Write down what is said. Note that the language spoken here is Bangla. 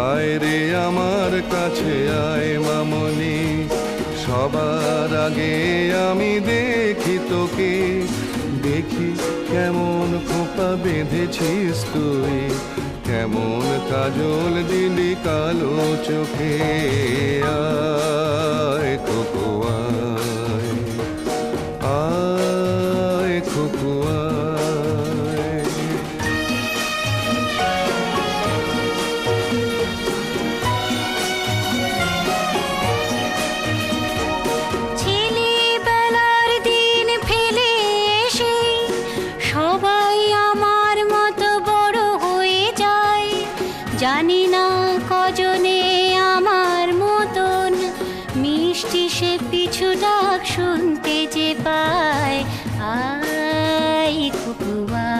আয় রে আমার কাছে আয় মামনি, সবার আগে আমি দেখি তোকে। দেখি কেমন খোপা বেঁধেছিস তুই, কেমন কাজল দিলি কালো চোখে। আয় খোকো আয়, আয় খোকো আয়। ছেলেবেলার দিন ফেলে এসে সবাই আমার মতো বড় হয়ে যায়। জানি না কজনে আমার মতন মিষ্টি সে পিছু ডাক শুনতে যে পায়। আয় খুকুয়া